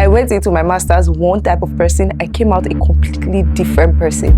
I went into my master's one type of person, I came out a completely different person.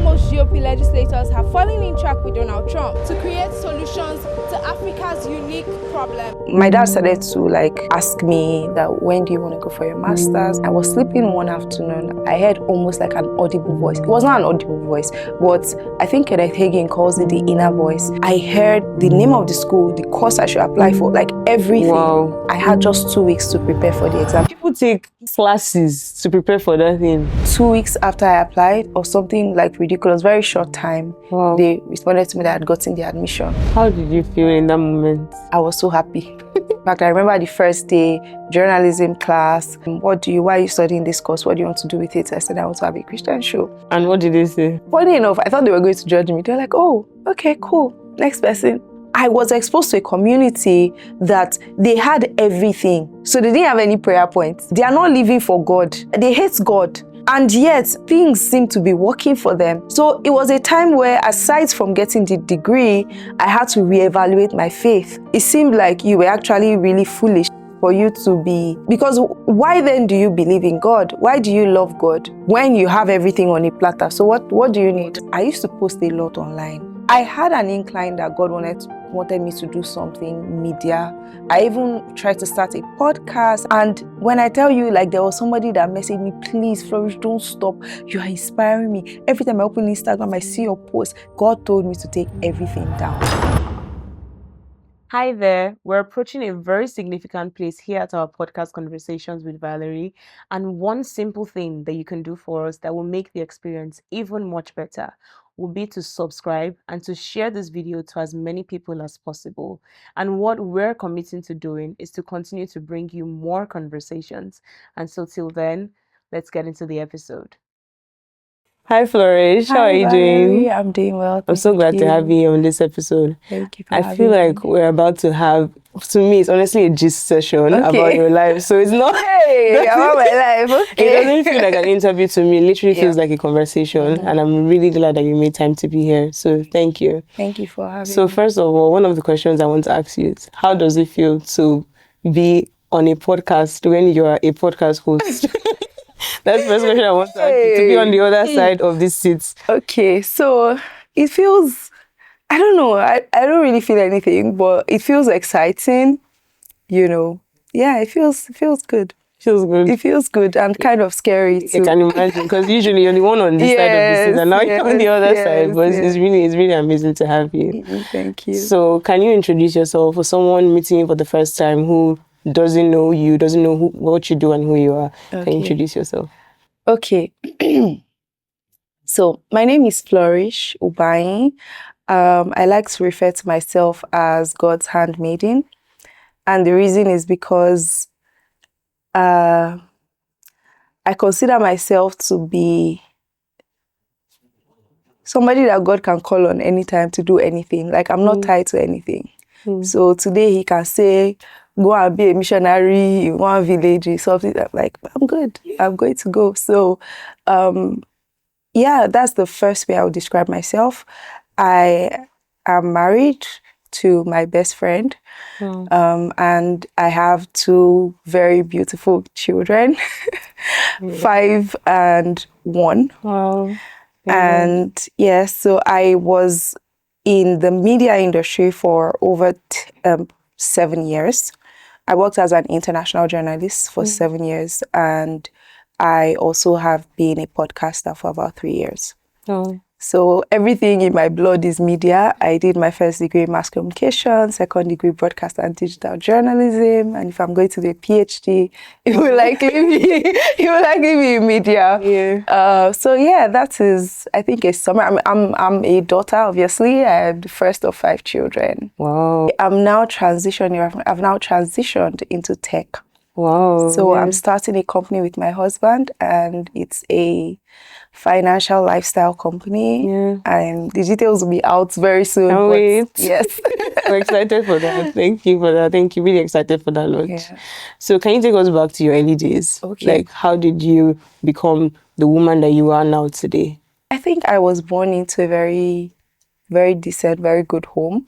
Most GOP legislators have fallen in track with Donald Trump to create solutions to Africa's unique problem. My dad started to ask me that, when do you want to go for your master's? I was sleeping one afternoon. I heard almost like an audible voice. It was not an audible voice, but I think Kenneth Hagin calls it the inner voice. I heard the name of the school, the course I should apply for, like everything. Wow. I had just 2 weeks to prepare for the exam. People take classes to prepare for that thing. 2 weeks after I applied, or something like ridiculous, very short time, Wow. they responded to me that I had gotten the admission. How did you feel in that moment? I was so happy. In fact, I remember the first day, journalism class. Why are you studying this course? What do you want to do with it? I said, I want to have a Christian show. And what did they say? Funny enough, I thought they were going to judge me. They're like, oh, okay, cool. Next person. I was exposed to a community that they had everything. So they didn't have any prayer points. They are not living for God. They hate God. And yet, things seem to be working for them. So it was a time where, aside from getting the degree, I had to reevaluate my faith. It seemed like you were actually really foolish for you to be... Because why then do you believe in God? Why do you love God when you have everything on a platter? So what do you need? I used to post a lot online. I had an incline that God wanted me to do something media. I even tried to start a podcast, and when I tell you, there was somebody that messaged me, please Flourish, don't stop, you are inspiring me. Every time I open Instagram, I see your post. God told me to take everything down. Hi there, we're approaching a very significant place here at our podcast Conversations with Valerie, and one simple thing that you can do for us that will make the experience even much better will be to subscribe and to share this video to as many people as possible. And what we're committing to doing is to continue to bring you more conversations. And so till then, let's get into the episode. Hi Flourish, how are you doing? I'm doing well. I'm so glad to have you on this episode. Thank you for I feel like we're about to have, to me, it's honestly a gist session about your life. So it's not... Hey, about my life, okay. It doesn't feel like an interview to me. It literally feels like a conversation. And I'm really glad that you made time to be here. So thank you. Thank you for having me. So first of all, one of the questions I want to ask you is, how does it feel to be on a podcast when you are a podcast host? That's the first question I want to ask you, to be on the other side of this seat. Okay, so it feels, I don't know, I don't really feel anything, but it feels exciting, Yeah, it feels good. Feels good. It feels good and kind of scary too. I can imagine, because usually you're the one on this side of the seat and now you're on the other side. But it's really amazing to have you. Thank you. So can you introduce yourself for someone meeting you for the first time who doesn't know you, doesn't know what you do and who you are? Okay. Can you introduce yourself? Okay. So my name is Flourish Ubanyi. I like to refer to myself as God's handmaiden. And the reason is because I consider myself to be somebody that God can call on anytime to do anything. Like, I'm not tied to anything. So today he can say, go and be a missionary in one village or something. I'm like, I'm good. I'm going to go. So, yeah, that's the first way I would describe myself. I am married to my best friend. And I have 2 very beautiful children, 5 and 1. Wow. And yes, so I was in the media industry for over 7 years. I worked as an international journalist for 7 years, and I also have been a podcaster for about 3 years. So everything in my blood is media. I did my first degree in mass communication, second degree broadcast and digital journalism, and if I'm going to do a PhD, it will likely be in media. Yeah. So yeah, that is, I think, a summary. I'm a daughter, obviously. I'm the first of 5 children. Wow. I've now transitioned into tech. Wow. So I'm starting a company with my husband, and it's a financial lifestyle company. And the details will be out very soon. Can't wait. Yes. I'm excited for that. Thank you for that. Thank you. Really excited for that launch. Yeah. So can you take us back to your early days? Okay. Like, how did you become the woman that you are now today? I think I was born into a very, very decent, very good home.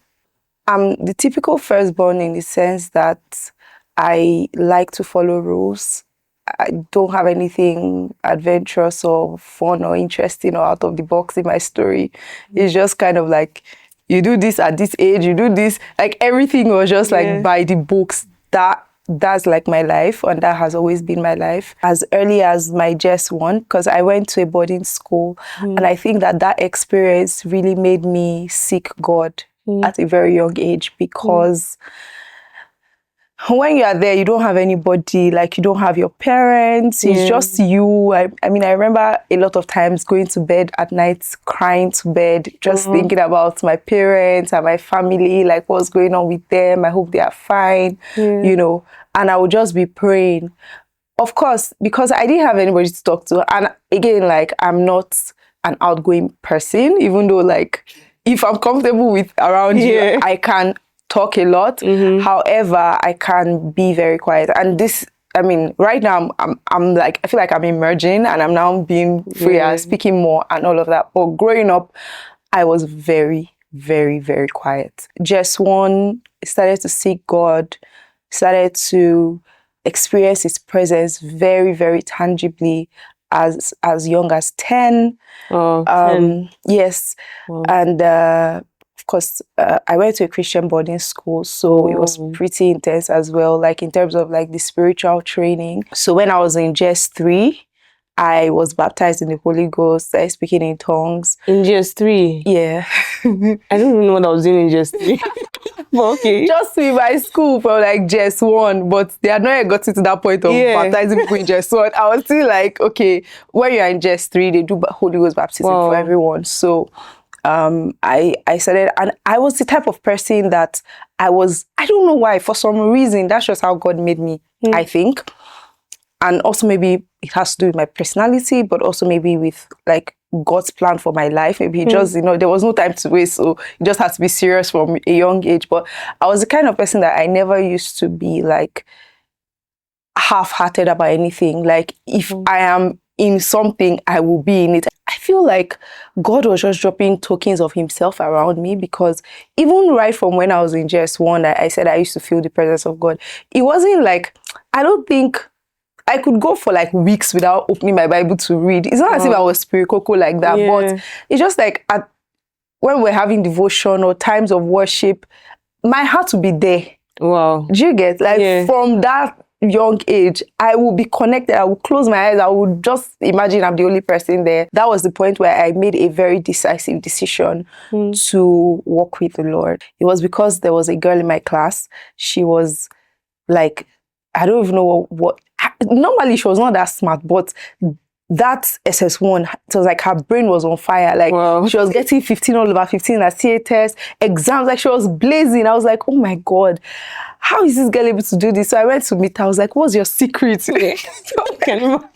I'm the typical firstborn in the sense that I like to follow rules. I don't have anything adventurous or fun or interesting or out of the box in my story. It's just kind of like, you do this at this age, you do this, like everything was just like by the books. That's like my life, and that has always been my life. As early as my JS1, because I went to a boarding school, and I think that experience really made me seek God at a very young age, because when you are there, you don't have anybody, like you don't have your parents, it's just you. I mean, I remember a lot of times going to bed at night, crying to bed, just thinking about my parents and my family, like what's going on with them. I hope they are fine, you know, and I would just be praying. Of course, because I didn't have anybody to talk to. And again, like, I'm not an outgoing person, even though, like, if I'm comfortable with around you, I can talk a lot. However, I can be very quiet. And this, I mean, right now I'm like, I feel like I'm emerging and I'm now being freer, speaking more and all of that. But growing up, I was very, very, very quiet. Just started to seek God, started to experience his presence very, very tangibly as young as 10. 10. Yes. Wow. And of course, I went to a Christian boarding school, so it was pretty intense as well, like in terms of like the spiritual training. So when I was in JS3, I was baptized in the Holy Ghost, started speaking in tongues. In JS3? Yeah. I don't even know what I was doing in JS3. Okay. Just in my school for like JS1, but they had not yet gotten to that point of baptizing people in JS1. I was still like, okay, when you're in JS3, they do Holy Ghost baptism for everyone. So I started, and I was the type of person that I don't know why, for some reason, that's just how God made me, I think. And also maybe it has to do with my personality, but also maybe with like God's plan for my life. Maybe he just, you know, there was no time to waste, so it just had to be serious from a young age. But I was the kind of person that I never used to be like half-hearted about anything. Like if I am in something, I will be in it. I feel like God was just dropping tokens of himself around me, because even right from when I was in JS1, I said I used to feel the presence of God. It wasn't like, I don't think I could go for like weeks without opening my Bible to read. It's not as if I was spiritual like that, but it's just like when we're having devotion or times of worship, my heart will be there. Wow. Do you get? Like from that young age, I will be connected. I will close my eyes. I would just imagine I'm the only person there. That was the point where I made a very decisive decision to walk with the Lord. It was because there was a girl in my class. She was like, I don't even know what normally she was not that smart, but that SS1, it was like her brain was on fire. Like she was getting 15 all over 15 at CA test, exams, like she was blazing. I was like, oh my God, how is this girl able to do this? So I went to meet her. I was like, what's your secret?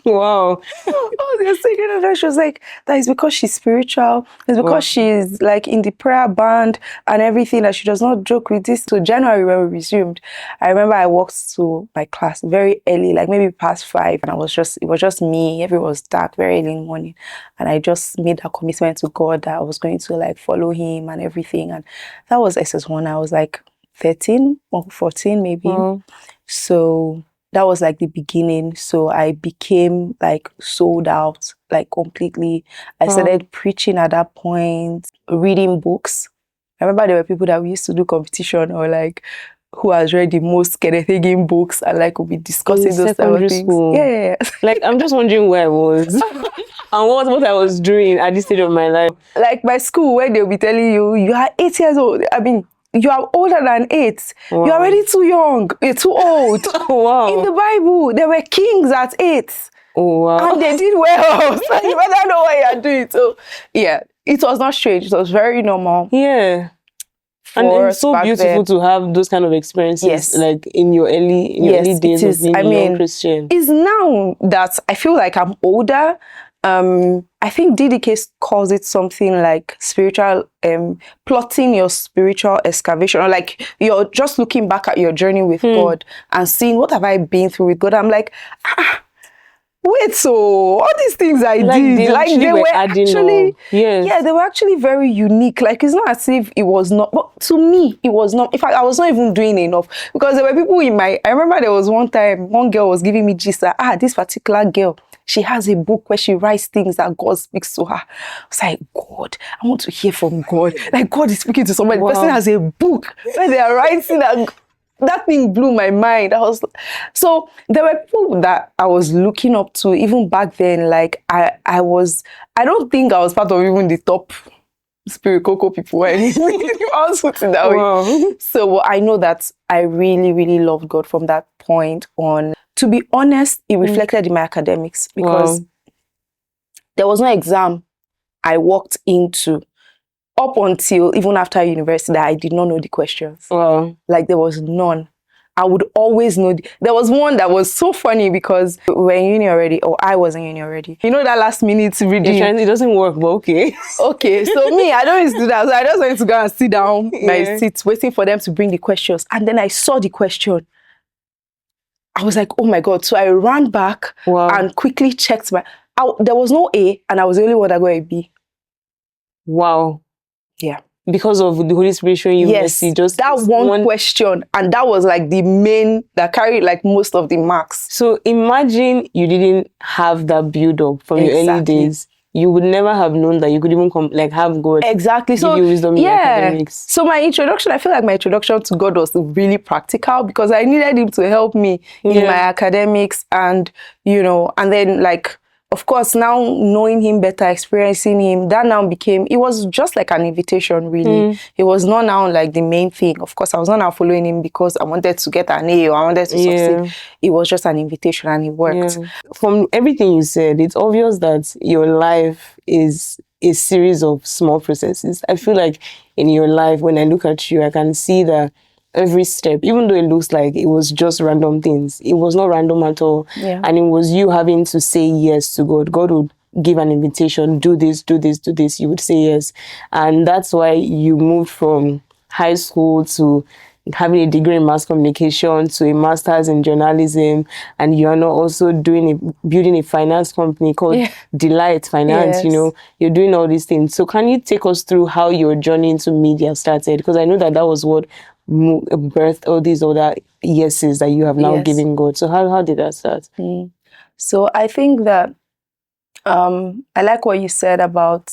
Wow. What's your secret? And then she was like, that is because she's spiritual. It's because she's like in the prayer band and everything, that she does not joke with this. So January, when we resumed, I remember I walked to my class very early, like maybe past 5. And it was just me. Everyone was dark, very early in the morning. And I just made a commitment to God that I was going to like follow him and everything. And that was SS1. I was like 13 or 14 maybe. So that was like the beginning. So I became like sold out, like completely. I started preaching at that point, reading books. I remember there were people that we used to do competition, or like who has read the most Kenneth books, and like we'll be discussing those type of things. Yeah. Like I'm just wondering where I was and what I was doing at this stage of my life. Like my school, where they'll be telling you, you are 8 years old. I mean, you are older than 8. Wow. You're already too young. You're too old. Wow. In the Bible, there were kings at 8. Oh, wow. And they did well. So you better know what you're doing. So, yeah, it was not strange. It was very normal. Yeah. And it's so beautiful to have those kind of experiences, like in your early days of being a young Christian. It's now that I feel like I'm older. I think DDK calls it something like spiritual, plotting your spiritual excavation, or like you're just looking back at your journey with God and seeing what have I been through with God. I'm like, wait, so all these things I Like, did, they like actually they were were adding actually, up. Yes. yeah, they were actually very unique. Like, it's not as if it was not, but to me, it was not. In fact, I was not even doing enough, because there were people in my, I remember there was one time, one girl was giving me gist that, this particular girl, she has a book where she writes things that God speaks to her. I was like, God, I want to hear from God. Like, God is speaking to somebody. Wow. The person has a book where they are writing that thing blew my mind. So there were people that I was looking up to even back then. Like I don't think I was part of even the top spirit cocoa people or anything. I was put it that Wow. way. So I know that I really, really loved God from that point on. To be honest, it reflected in my academics, because there was no exam I walked into up until even after university that I did not know the questions. Wow. Like, there was none. I would always know. There was one that was so funny, because we were in uni already, or I was in uni already. You know that last minute reading? It doesn't work, but okay. Okay, so me, I don't used to do that. So I just went to go and sit down my seat, waiting for them to bring the questions. And then I saw the question. I was like, oh my God. So I ran back and quickly checked there was no A, and I was the only one that got a B. Wow. Yeah. Because of the Holy Spirit showing you mercy, just that one question, and that was like the main that carried like most of the marks. So imagine you didn't have that build up from your early days. You would never have known that you could even have God give you wisdom in academics. So my introduction, I feel like my introduction to God was really practical, because I needed him to help me in my academics, and and then, like, of course, now knowing him better, experiencing him, that now became, it was just like an invitation, really. It was not now like the main thing. Of course, I was not now following him because I wanted to get an A or I wanted to succeed. It was just an invitation, and it worked. From everything you said, it's obvious that your life is a series of small processes. I feel like in your life, when I look at you, I can see that every step, even though it looks like it was just random things, it was not random at all. And it was you having to say yes to God. God would give an invitation, do this, do this, do this. You would say yes. And that's why you moved from high school to having a degree in mass communication to a master's in journalism, and you are now also building a finance company called Delight Finance. You're doing all these things. So can you take us through how your journey into media started? Because I know that was what birthed all these other yeses that you have now given God. So how did that start? So I think that I like what you said about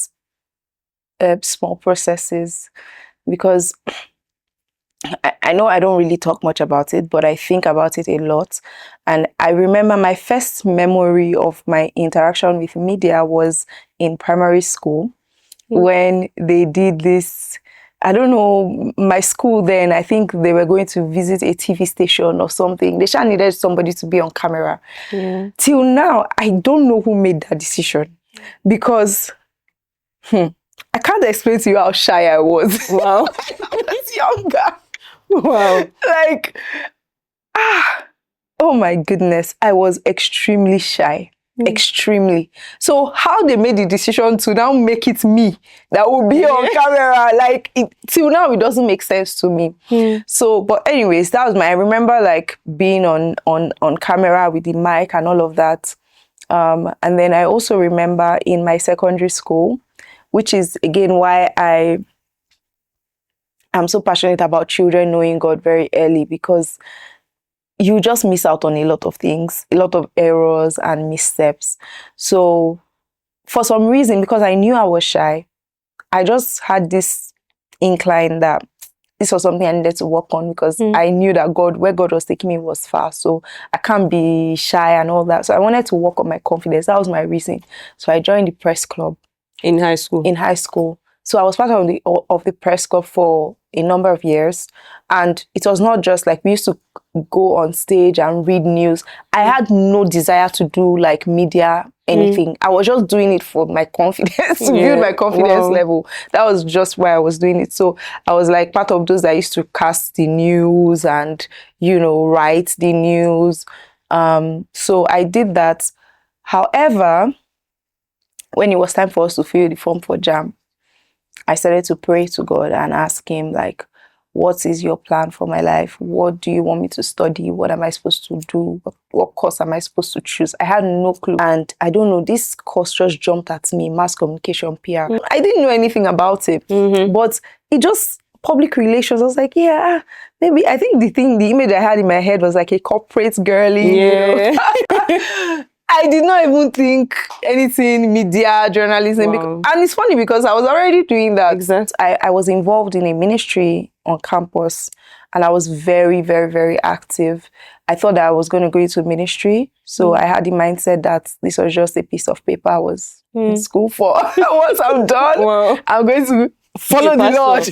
small processes, because I know I don't really talk much about it, but I think about it a lot. And I remember my first memory of my interaction with media was in primary school, when they did this. I don't know, my school then, I think they were going to visit a TV station or something. They just needed somebody to be on camera. Till now, I don't know who made that decision, because I can't explain to you how shy I was. Wow. I was younger. Wow. Like, oh my goodness, I was extremely shy. Extremely. So how they made the decision to now make it me that will be on camera, like, till now it doesn't make sense to me. So, but anyways, that was I remember like being on camera with the mic and all of that. And then I also remember in my secondary school, which is again why I'm so passionate about children knowing God very early, because you just miss out on a lot of things, a lot of errors and missteps. So for some reason, because I knew I was shy, I just had this incline that this was something I needed to work on, because I knew that where God was taking me was far. So I can't be shy and all that. So I wanted to work on my confidence. That was my reason. So I joined the press club. In high school? In high school. So I was part of the press club for a number of years. And it was not just like we used to go on stage and read news. I had no desire to do like media, anything. I was just doing it for my confidence, to build my confidence level. That was just why I was doing it. So I was like part of those that used to cast the news and, write the news. So I did that. However, when it was time for us to fill the form for JAM, I started to pray to God and ask him, like, what is your plan for my life? What do you want me to study? What am I supposed to do? What course am I supposed to choose? I had no clue. And I don't know, this course just jumped at me, mass communication, PR. I didn't know anything about it, but it just, public relations, I was like, yeah, maybe. I think the image I had in my head was like a corporate girly. Yeah. I did not even think anything media, journalism. Wow. And it's funny because I was already doing that. Exactly. I was involved in a ministry on campus, and I was very, very, very active. I thought that I was going to go into ministry. So I had the mindset that this was just a piece of paper I was in school for. Once I'm done, Wow. I'm going to follow the Lord.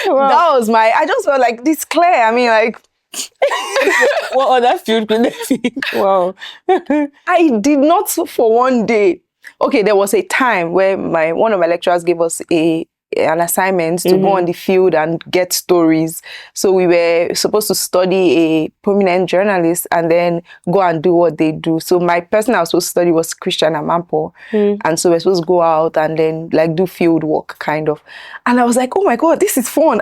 Wow. That was I just felt like this Claire. I mean, like, what other field could there be? Wow. I did not for one day. Okay, there was a time where one of my lecturers gave us an assignment to go on the field and get stories. So we were supposed to study a prominent journalist and then go and do what they do. So my person I was supposed to study was Christian Amampo. And so we're supposed to go out and then like do field work kind of. And I was like, oh my God, this is fun.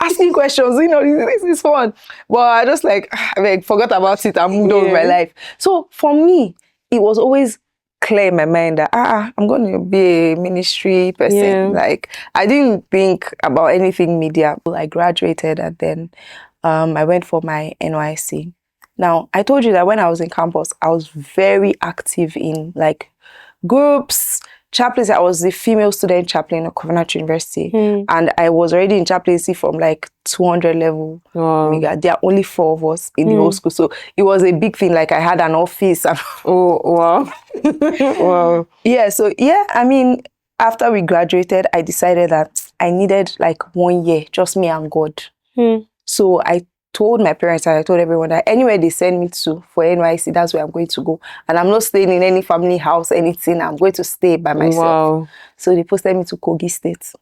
Asking questions, this is fun. But I just I forgot about it and moved on with my life. So for me, it was always clear in my mind that I'm going to be a ministry person. Yeah. Like, I didn't think about anything media. I graduated and then I went for my NYC. Now, I told you that when I was in campus, I was very active in like groups, chaplaincy. I was the female student chaplain at Covenant University, and I was already in chaplaincy from like 200 level. Wow. There are only 4 of us in the whole school, so it was a big thing. Like I had an office. And Oh wow. Wow. Yeah. So yeah, I mean, after we graduated, I decided that I needed like 1 year, just me and God. So I told my parents and I told everyone that anywhere they send me to for NYC, that's where I'm going to go. And I'm not staying in any family house, anything. I'm going to stay by myself. Wow. So they posted me to Kogi State.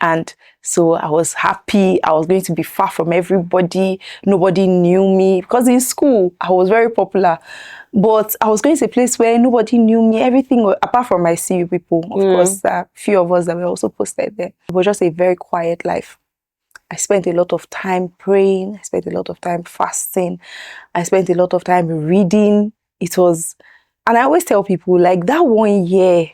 And so I was happy. I was going to be far from everybody. Nobody knew me. Because in school, I was very popular. But I was going to a place where nobody knew me. Everything, apart from my CU people, of course, a few of us that were also posted there. It was just a very quiet life. I spent a lot of time praying. I spent a lot of time fasting. I spent a lot of time reading. It was, and I always tell people, like that 1 year,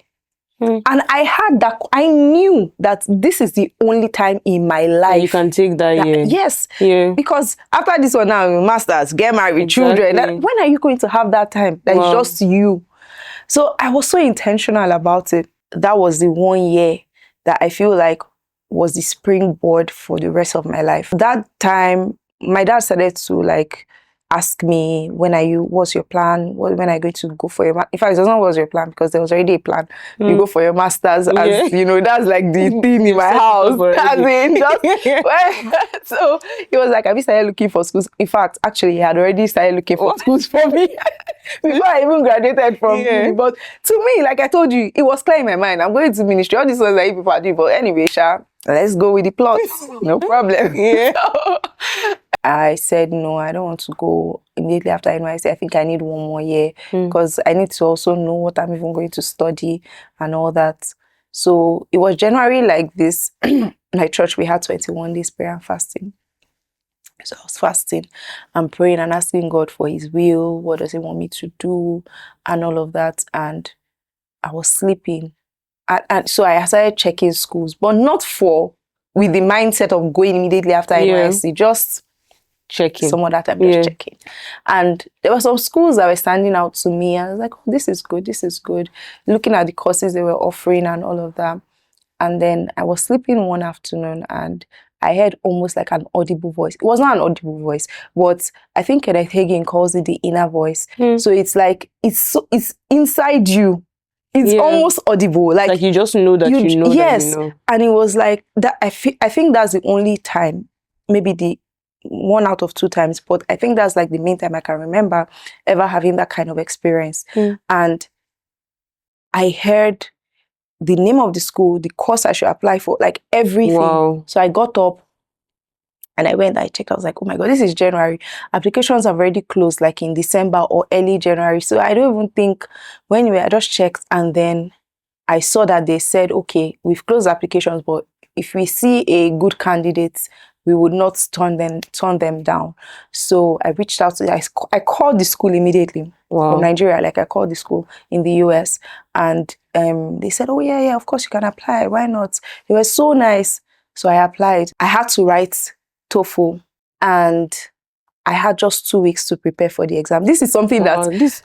and I knew that this is the only time in my life You can take that year. Yes. Yeah. Because after this one now, masters, get married, children. When are you going to have that time? That is just you. So I was so intentional about it. That was the 1 year that I feel like was the springboard for the rest of my life. That time, my dad started to like ask me, what's your plan? When are you going to go for your, in fact, it doesn't know what's your plan because there was already a plan. You go for your masters as, that's like the thing in my house. So he was like, have you started looking for schools? In fact, actually, he had already started looking for schools for me before I even graduated from uni. But to me, like I told you, it was clear in my mind. I'm going to ministry. All these ones that people are doing. But anyway, let's go with the plot. No problem. So, I said, no, I don't want to go immediately after NYC. I think I need 1 more year because I need to also know what I'm even going to study and all that. So it was January like this. My church, we had 21 days prayer and fasting. So I was fasting and praying and asking God for his will. What does he want me to do? And all of that. And I was sleeping. And so I started checking schools, but not with the mindset of going immediately after NYC, just checking. Some other time, just checking. And there were some schools that were standing out to me. I was like, oh, this is good, this is good. Looking at the courses they were offering and all of that. And then I was sleeping one afternoon and I heard almost like an audible voice. It was not an audible voice, but I think Kenneth Hagin calls it the inner voice. So it's like, it's inside you. It's almost audible. Like you just know that you know. Yes. That you know. And it was like that. I think that's the only time, maybe the 1 out of 2 times, but I think that's like the main time I can remember ever having that kind of experience. And I heard the name of the school, the course I should apply for, like everything. Wow. So I got up and I went, I checked, I was like, oh my God, this is January. Applications have already closed like in December or early January. So I don't even think, well, anyway, I just checked and then I saw that they said, okay, we've closed applications, but if we see a good candidate, we would not turn them down. So I reached out to, I called the school immediately from Nigeria. Like I called the school in the US, and they said, oh yeah, of course you can apply. Why not? They were so nice. So I applied. I had to write TOEFL, and I had just 2 weeks to prepare for the exam. This is something that this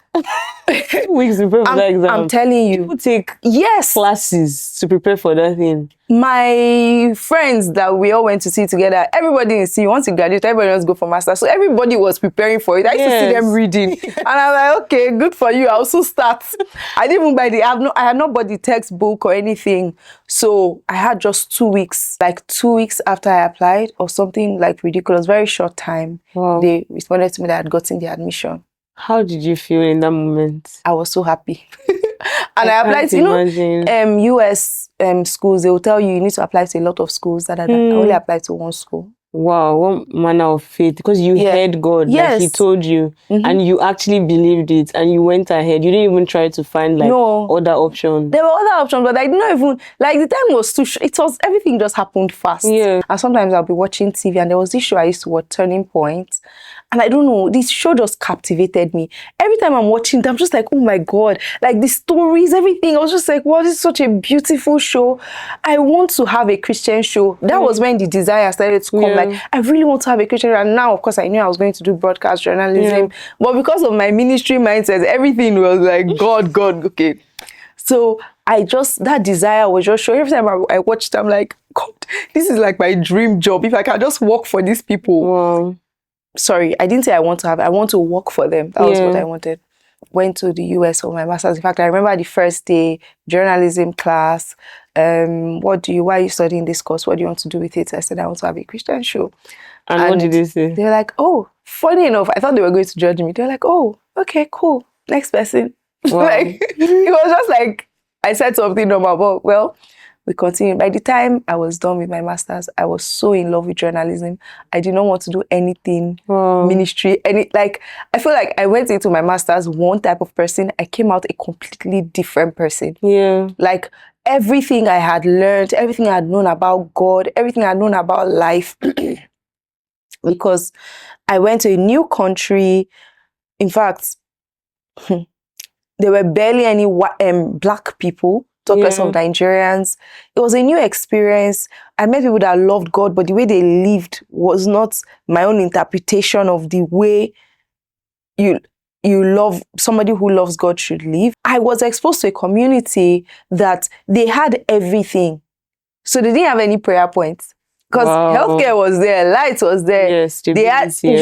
2 weeks to prepare for that exam. I'm telling you. People take yes classes to prepare for that thing. My friends that we all went to see together, everybody in C, once you graduate, everybody wants to go for master. So everybody was preparing for it. I used to see them reading. And I was like, okay, good for you. I'll also start. I didn't even buy I had not bought the textbook or anything. So I had just 2 weeks, like 2 weeks after I applied or something like ridiculous, very short time. Wow. They responded to me that I had gotten the admission. How did you feel in that moment? I was so happy. And I applied to, US schools, they will tell you need to apply to a lot of schools. I only applied to one school. Wow, what manner of faith. Because you heard God, like he told you, and you actually believed it, and you went ahead. You didn't even try to find other options. There were other options, but I did not even, like the time was too short. Everything just happened fast. Yeah. And sometimes I'll be watching TV, and there was this show I used to watch, Turning Point. And I don't know, this show just captivated me. Every time I'm watching it, I'm just like, oh my God, like the stories, everything. I was just like, wow, this is such a beautiful show. I want to have a Christian show. That was when the desire started to come. Like, I really want to have a Christian show. And now, of course, I knew I was going to do broadcast journalism. But because of my ministry mindset, everything was like, God, okay. So that desire was just showing. Every time I watched it, I'm like, God, this is like my dream job. If I can just work for these people. Wow. Sorry, I didn't say I want to work for them. That was what I wanted. Went to the US for my master's. In fact, I remember the first day, journalism class. Why are you studying this course? What do you want to do with it? I said, I want to have a Christian show. And what did they say? They were like, oh, funny enough, I thought they were going to judge me. They were like, oh, okay, cool. Next person. Wow. Like, it was just like, I said something normal, but well, we continued. By the time I was done with my master's, I was so in love with journalism. I did not want to do anything ministry. I feel like I went into my master's one type of person. I came out a completely different person. Yeah. Like everything I had learned, everything I had known about God, everything I had known about life, because I went to a new country. In fact, there were barely any black people. Talk less of Nigerians. It was a new experience. I met people that loved God, but the way they lived was not my own interpretation of the way you love somebody who loves God should live. I was exposed to a community that they had everything. So they didn't have any prayer points. Because healthcare was there, light was there. Yes, did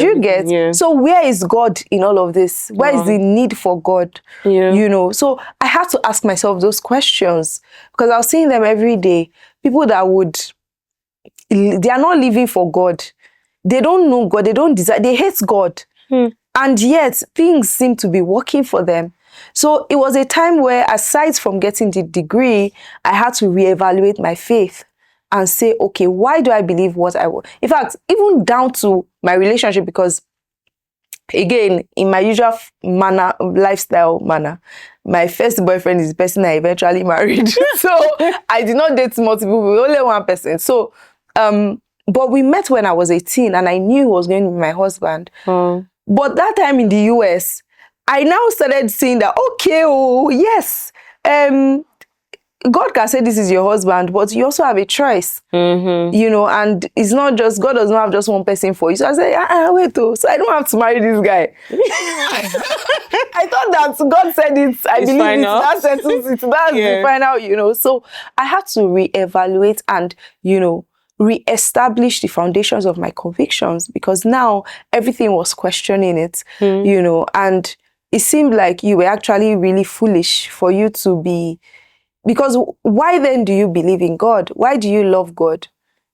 you get? Yeah. So where is God in all of this? Where is the need for God? Yeah. You know, so I had to ask myself those questions because I was seeing them every day. People that they are not living for God. They don't know God. They don't desire. They hate God. And yet things seem to be working for them. So it was a time where, aside from getting the degree, I had to reevaluate my faith and say, okay, why do I believe what I want? In fact, even down to my relationship, because again, in my usual lifestyle manner, my first boyfriend is the person I eventually married. So I did not date multiple people, only one person. So, but we met when I was 18 and I knew he was going to be my husband. But that time in the US, I now started seeing that, okay, oh, yes, God can say this is your husband, but you also have a choice, you know, and it's not just, God does not have just one person for you. So I said, wait, so I don't have to marry this guy. I thought that God said it, I believe final. That settles it, that's the final, you know. So I had to reevaluate and, you know, reestablish the foundations of my convictions because now everything was questioning it, you know, and it seemed like you were actually really foolish for you to be. Because why then do you believe in God? Why do you love God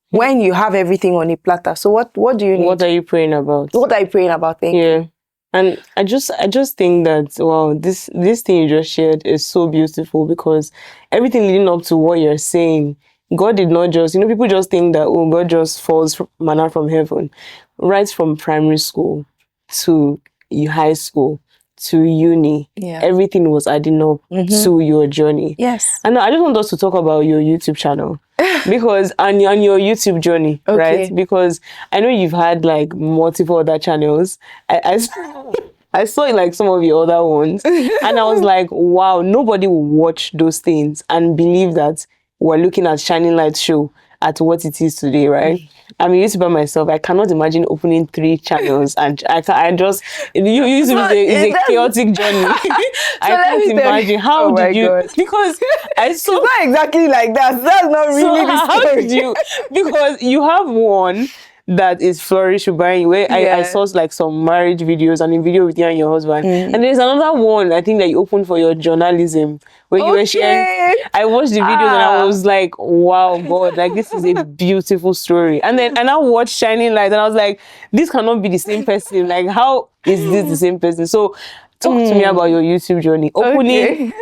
when you have everything on a platter? So what do you need? What are you praying about? What are you praying about? Thank you. And I just think that, wow, this thing you just shared is so beautiful because everything leading up to what you're saying, God did not just, you know, people just think that, oh, God just falls manna from heaven. Right from primary school to high school to uni, everything was adding up to your journey. Yes. And I just want us to talk about your YouTube channel. because on your YouTube journey, Okay. right? Because I know you've had like multiple other channels. I saw like some of your other ones, and I was like, wow, nobody will watch those things and believe that we're looking at Shining Light show at what it is today, right? I'm a YouTuber myself. I cannot imagine opening 3 channels, and I just YouTube is a chaotic journey. I can't imagine how did you God. because I saw It's not exactly like that. That's not really so the how story. did you because you have one that is Flourish Ubanyi where I saw like some marriage videos and a video with you and your husband. And there's another one I think that you opened for your journalism where you were sharing. I watched the videos and I was like, wow, God, like this is a beautiful story. And then I watched Shining Light and I was like, this cannot be the same person. Like, how is this the same person? So talk to me about your YouTube journey, opening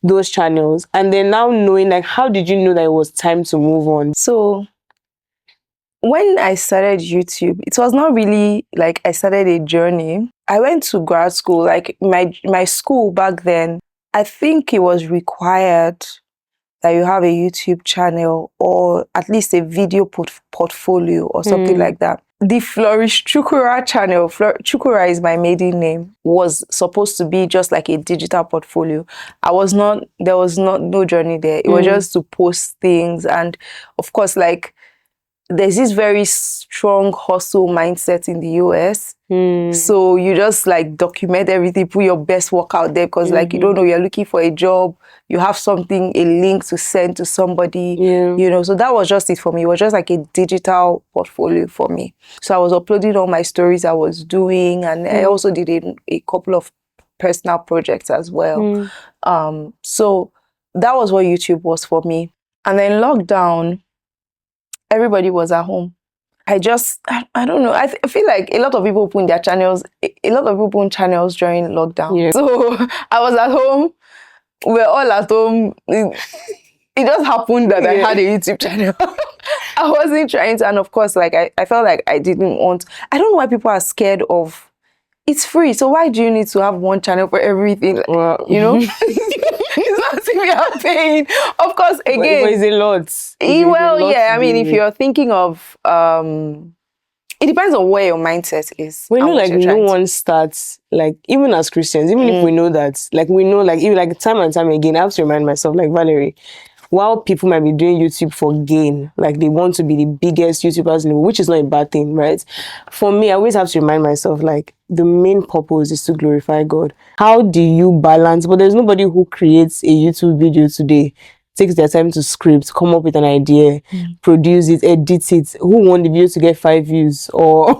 those channels, and then now knowing like how did you know that it was time to move on? So when I started YouTube, it was not really like I started a journey. I went to grad school, like my school back then, I think it was required that you have a YouTube channel or at least a video portfolio or something like that. The Flourish Chukura channel, Chukura is my maiden name, was supposed to be just like a digital portfolio. There was no journey there. It was just to post things. And of course, like, there's this very strong hustle mindset in the US. So you just like document everything, put your best work out there because like you don't know, you're looking for a job, you have something, a link to send to somebody, you know. So that was just it for me. It was just like a digital portfolio for me. So I was uploading all my stories I was doing, and I also did a couple of personal projects as well. So that was what YouTube was for me. And then lockdown, everybody was at home. I don't know. I feel like a lot of people opened their channels. A lot of people opened channels during lockdown. So I was at home. We're all at home. It just happened that I had a YouTube channel. I wasn't trying to, and of course, like I felt like I didn't want. I don't know why people are scared of. It's free, so why do you need to have one channel for everything? Well, you know, it's not as if you are paying. Of course, again, it's a lot. I mean, if you're thinking of, it depends on where your mindset is. We know, like, no one starts, like, even as Christians, even if we know that, like, we know, like, even like time and time again, I have to remind myself, like, Valerie, while people might be doing YouTube for gain, like they want to be the biggest YouTubers in the world, which is not a bad thing, right? For me, I always have to remind myself, like, the main purpose is to glorify God. How do you balance? But there's nobody who creates a YouTube video today, takes their time to script, come up with an idea, produce it, edit it. Who want the video to get 5 views or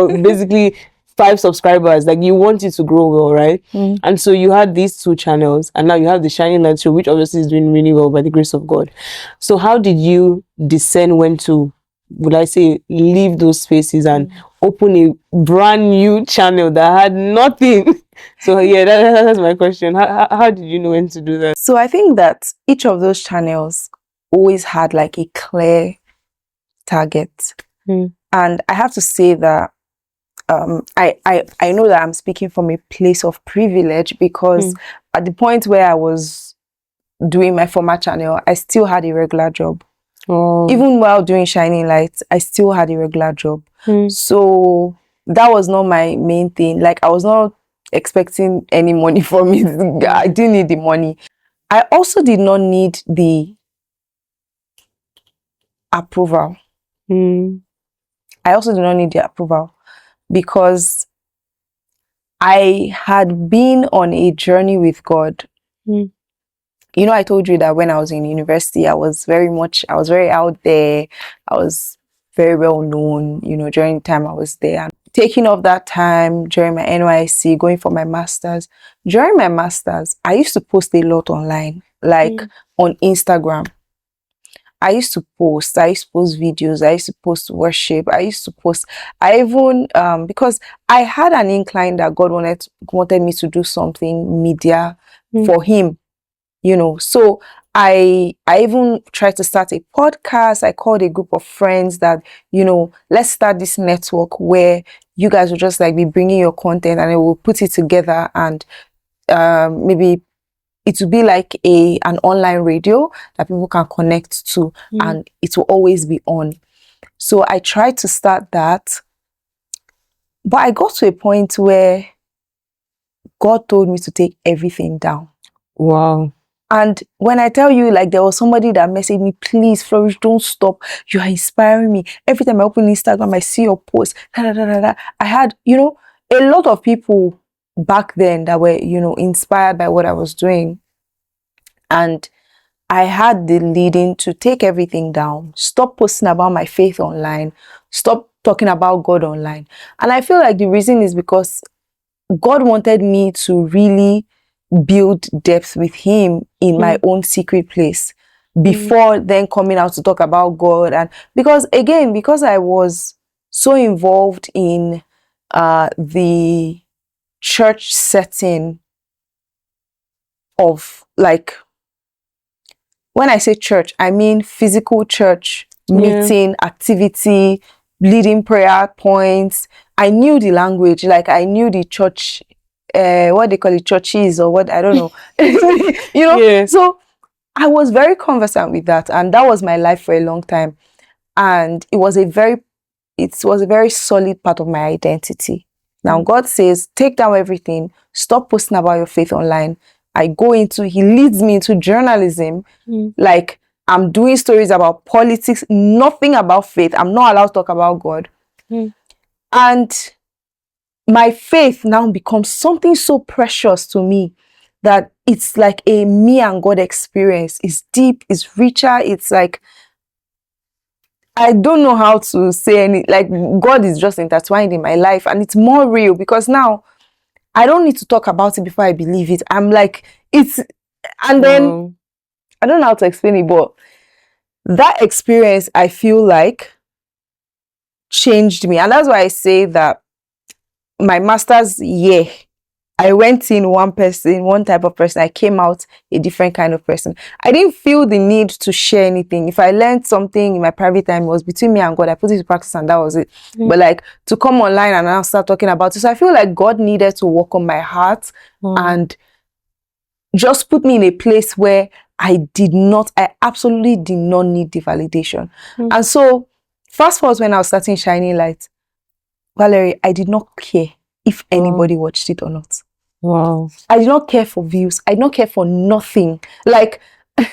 basically 5 subscribers? Like, you want it to grow well, right? And so you had these 2 channels, and now you have the Shining Light show, which obviously is doing really well by the grace of God. So how did you discern when to, would I say, leave those spaces and open a brand new channel that had nothing? So yeah, that's my question. How did you know when to do that? So I think that each of those channels always had like a clear target. And I have to say that I know that I'm speaking from a place of privilege because at the point where I was doing my former channel, I still had a regular job. Even while doing Shining Lights, I still had a regular job. So that was not my main thing. Like, I was not expecting any money from it. I didn't need the money. I also did not need the approval. I also did not need the approval because I had been on a journey with God. You know, I told you that when I was in university, I was very out there. I was very well known, you know, during the time I was there. And taking off that time during my NYC, going for my master's. During my master's, I used to post a lot online, like on Instagram. I used to post videos, I used to post worship, I even, because I had an incline that God wanted me to do something media for him, you know. So I even tried to start a podcast. I called a group of friends that, you know, let's start this network where you guys will just like be bringing your content and I will put it together and maybe it will be like an online radio that people can connect to, and it will always be on. So I tried to start that, but I got to a point where God told me to take everything down. Wow. And when I tell you, like, there was somebody that messaged me, please, Flourish, don't stop. You are inspiring me. Every time I open Instagram, I see your post. I had, a lot of people back then that were, inspired by what I was doing. And I had the leading to take everything down, stop posting about my faith online, stop talking about God online. And I feel like the reason is because God wanted me to really build depth with Him in my own secret place before then coming out to talk about God. And because I was so involved in the church setting of, like, when I say church, I mean physical church, meeting, activity, leading prayer points. I knew the language, like I knew the church, what they call it, churches or what, I don't know. So I was very conversant with that, and that was my life for a long time. And it was a very solid part of my identity. Now God says, take down everything, stop posting about your faith online. He leads me into journalism. Like, I'm doing stories about politics, nothing about faith. I'm not allowed to talk about God. And my faith now becomes something so precious to me that it's like a me and God experience. It's deep, it's richer, it's like, I don't know how to say any, like, God is just intertwined in my life, and it's more real because now I don't need to talk about it before I believe it. I'm like, and then I don't know how to explain it, but that experience, I feel like, changed me. And that's why I say that my master's year, I went in one type of person. I came out a different kind of person. I didn't feel the need to share anything. If I learned something in my private time, it was between me and God. I put it to practice and that was it. But like, to come online and now start talking about it. So I feel like God needed to work on my heart and just put me in a place where I absolutely did not need the validation. And so fast forward when I was starting Shining Light, Valerie, I did not care if anybody watched it or not. Wow. I did not care for views. I did not care for nothing. Like,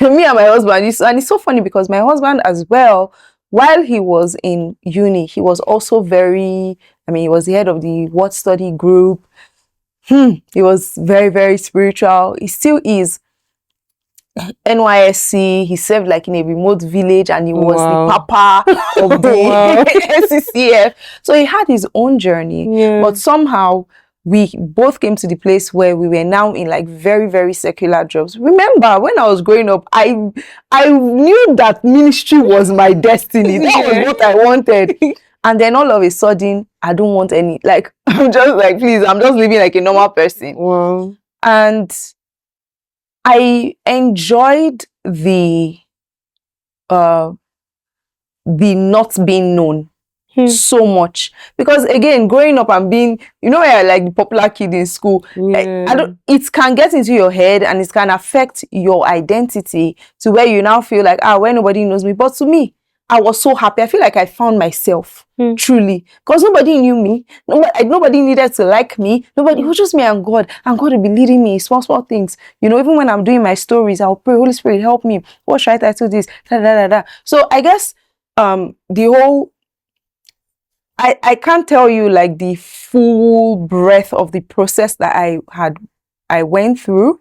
me and my husband, and it's so funny because my husband as well, while he was in uni, he was also he was the head of the Word Study group. He was very, very spiritual. He still is. NYSC, he served like in a remote village, and he was the papa of the NCCF. So he had his own journey, but somehow we both came to the place where we were now in like very, very secular jobs. Remember, when I was growing up, I knew that ministry was my destiny. That was what I wanted. And then all of a sudden, I don't want any, like, I'm just like, please, I'm just living like a normal person. Wow. And I enjoyed the not being known so much, because again, growing up and being, where I like the popular kid in school, it can get into your head and it can affect your identity to where you now feel like, when nobody knows me. But to me, I was so happy. I feel like I found myself truly, because nobody knew me. Nobody needed to like me. Nobody. It was just me and God would be leading me in small things. Even when I'm doing my stories, I'll pray, Holy Spirit, help me. What should I title this? So I guess the whole, I can't tell you like the full breadth of the process that I went through,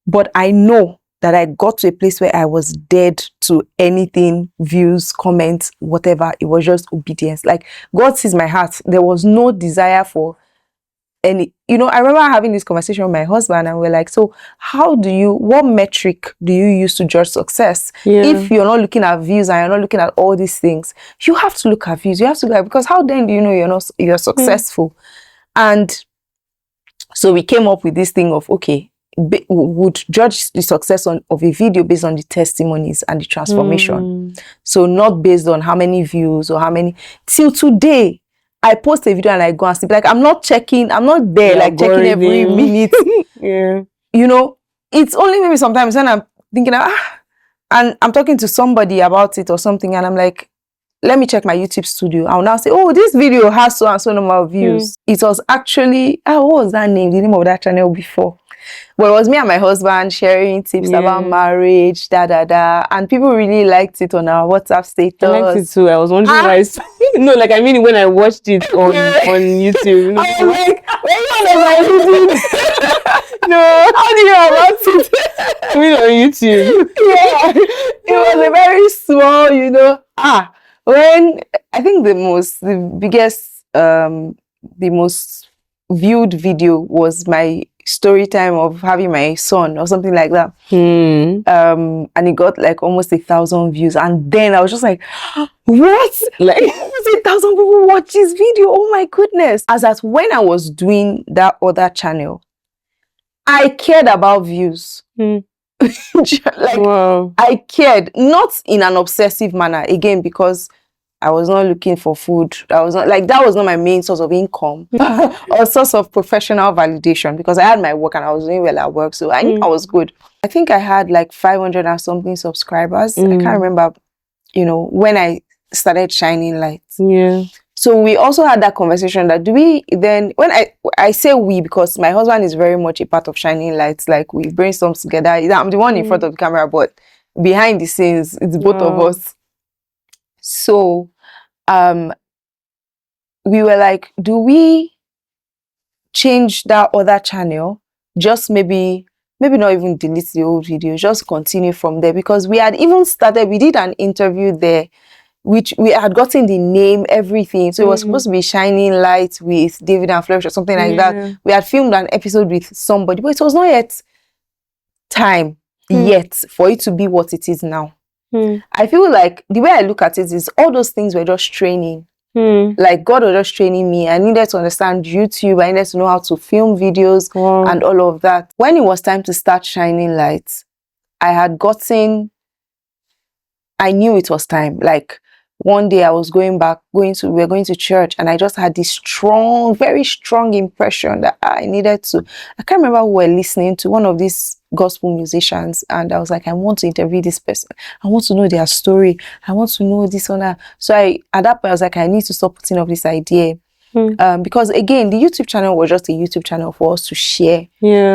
but I know that I got to a place where I was dead to anything, views, comments, whatever. It was just obedience. Like, God sees my heart. There was no desire for any, I remember having this conversation with my husband, and we're like, so what metric do you use to judge success? If you're not looking at views and you're not looking at all these things, you have to look at views. You have to look at, because how then do you know you're successful? And so we came up with this thing of, okay, would judge the success of a video based on the testimonies and the transformation. So not based on how many views or how many. Till today, I post a video and I go and sleep. Like, I'm not there, like checking every minute. it's only maybe sometimes when I'm thinking, and I'm talking to somebody about it or something, and I'm like, let me check my YouTube studio. I'll now say, oh, this video has so and so number of views. It was actually, what was that name? The name of that channel before. Well, it was me and my husband sharing tips about marriage, and people really liked it on our WhatsApp status. I liked it too. I was wondering why. No, like I mean, when I watched it on YouTube, you know, I was like, no, how do you know about it? I mean, on YouTube. Yeah, it was a very small, you know. When I think the biggest, the most viewed video was my story time of having my son or something like that. And it got like almost 1,000 views, and then I was just like, what? Like almost 1,000 people watch this video. Oh my goodness. As at when I was doing that other channel, I cared about views. Like, wow. I cared, not in an obsessive manner, again, because I was not looking for food. I was not like, that was not my main source of income or source of professional validation, because I had my work and I was doing well at work, so I knew I was good. I think I had like 500 and something subscribers. I can't remember, you know, when I started shining lights. Yeah. So we also had that conversation that do we then, when I say we, because my husband is very much a part of Shining Lights, like we brainstorm together. I'm the one in front of the camera, but behind the scenes, it's both of us. So we were like, do we change that other channel? Just maybe not even delete the old video, just continue from there, because we had even started, we did an interview there, which we had gotten the name, everything. So it was supposed to be Shining Light with David and Flourish or something like that. We had filmed an episode with somebody, but it was not yet time yet for it to be what it is now. I feel like the way I look at it is all those things were just training. Like God was just training me. I needed to understand YouTube. I needed to know how to film videos and all of that. When it was time to start Shining Lights, I knew it was time. Like, one day I was we were going to church, and I just had this strong, very strong impression that I needed to, I can't remember who we were listening to, one of these gospel musicians, and I was like, I want to interview this person. I want to know their story. I want to know this or that. So at that point, I was like, I need to stop putting up this idea. Because again, the YouTube channel was just a YouTube channel for us to share